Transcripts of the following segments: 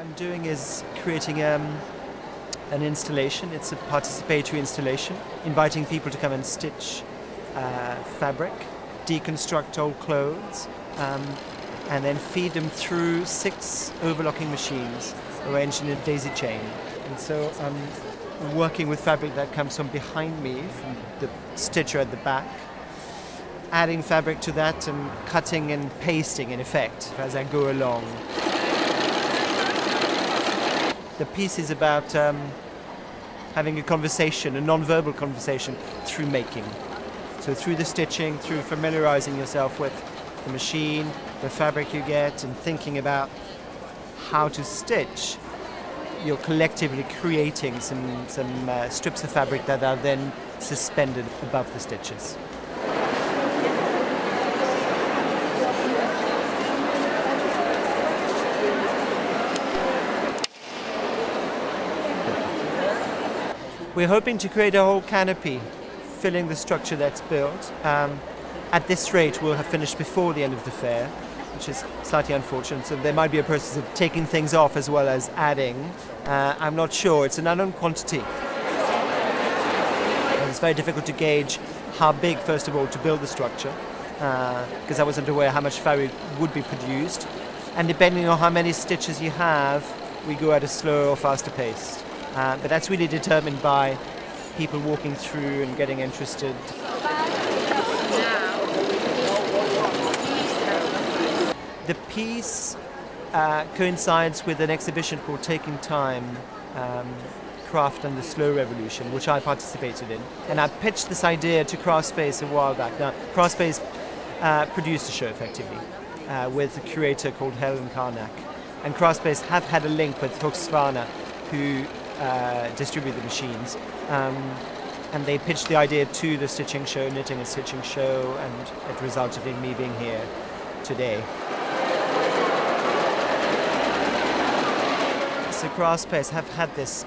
I'm doing is creating an installation. It's a participatory installation, inviting people to come and stitch fabric, deconstruct old clothes, and then feed them through 6 overlocking machines arranged in a daisy chain. And so I'm working with fabric that comes from behind me, from the stitcher at the back, adding fabric to that and cutting and pasting in effect as I go along. The piece is about having a conversation, a non-verbal conversation through making. So through the stitching, through familiarizing yourself with the machine, the fabric you get, and thinking about how to stitch, you're collectively creating some strips of fabric that are then suspended above the stitches. We're hoping to create a whole canopy filling the structure that's built. At this rate, we'll have finished before the end of the fair, which is slightly unfortunate. So there might be a process of taking things off as well as adding. I'm not sure. It's an unknown quantity. And it's very difficult to gauge how big, first of all, to build the structure, because I wasn't aware how much fabric would be produced. And depending on how many stitches you have, we go at a slower or faster pace. But that's really determined by people walking through and getting interested. The piece coincides with an exhibition called Taking Time, Craft and the Slow Revolution, which I participated in. And I pitched this idea to Craftspace a while back. Now, Craftspace produced the show effectively with a curator called Helen Karnak. And Craftspace have had a link with Husqvarna, who distribute the machines. And they pitched the idea to the stitching show, knitting and stitching show, and it resulted in me being here today. So Craftspace have had this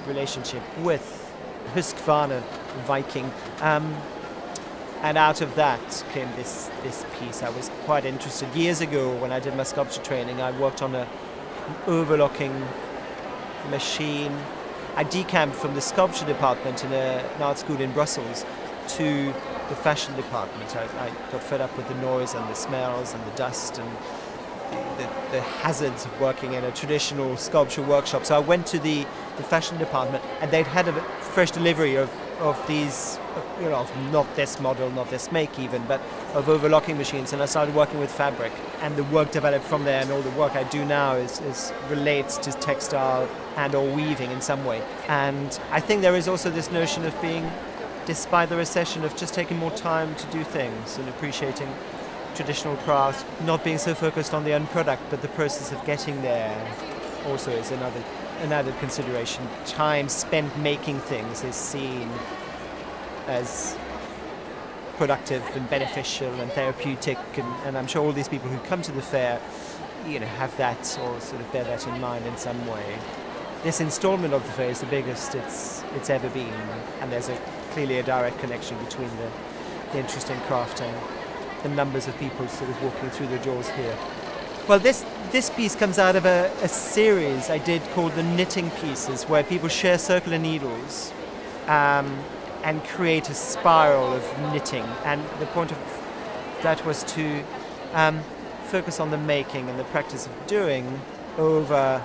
relationship with Husqvarna, Viking, and out of that came this piece. I was quite interested. Years ago, when I did my sculpture training, I worked on an overlocking machine. I decamped from the sculpture department in an art school in Brussels to the fashion department. I got fed up with the noise and the smells and the dust and the hazards of working in a traditional sculpture workshop. So I went to the fashion department, and they'd had a fresh delivery of these, not this model, not this make even, but of overlocking machines. And I started working with fabric, and the work developed from there. And all the work I do now is relates to textile and or weaving in some way. And I think there is also this notion of being, despite the recession, of just taking more time to do things and appreciating traditional crafts, not being so focused on the end product, but the process of getting there also is another consideration. Time spent making things is seen as productive and beneficial and therapeutic, and I'm sure all these people who come to the fair, have that or sort of bear that in mind in some way. This installment of the fair is the biggest it's ever been, and there's clearly a direct connection between the interest in craft and the numbers of people sort of walking through the doors here. Well, this piece comes out of a series I did called the Knitting Pieces, where people share circular needles and create a spiral of knitting. And the point of that was to focus on the making and the practice of doing over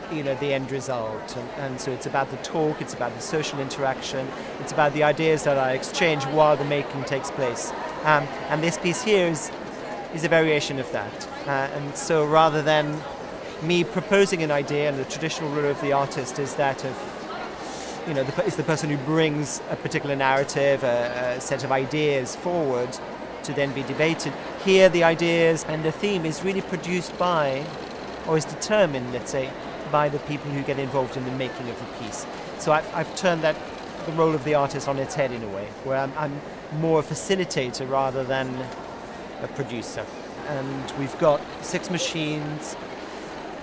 the end result. And so it's about the talk, it's about the social interaction, it's about the ideas that are exchanged while the making takes place. And this piece here is a variation of that. And so rather than me proposing an idea, and the traditional role of the artist is that of, is the person who brings a particular narrative, a set of ideas forward to then be debated. Here the ideas and the theme is really produced by, or is determined, let's say, by the people who get involved in the making of the piece. So I've turned the role of the artist on its head in a way, where I'm more a facilitator rather than a producer. And we've got 6 machines,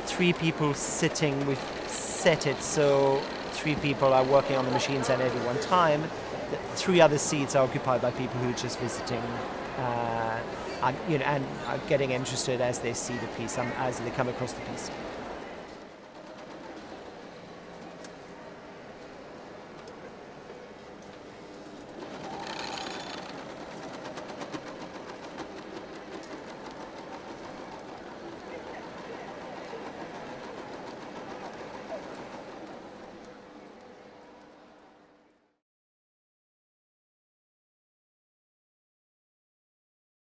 3 people sitting. We've set it so 3 people are working on the machines at any one time. The 3 other seats are occupied by people who are just visiting, and are getting interested as they see the piece, as they come across the piece.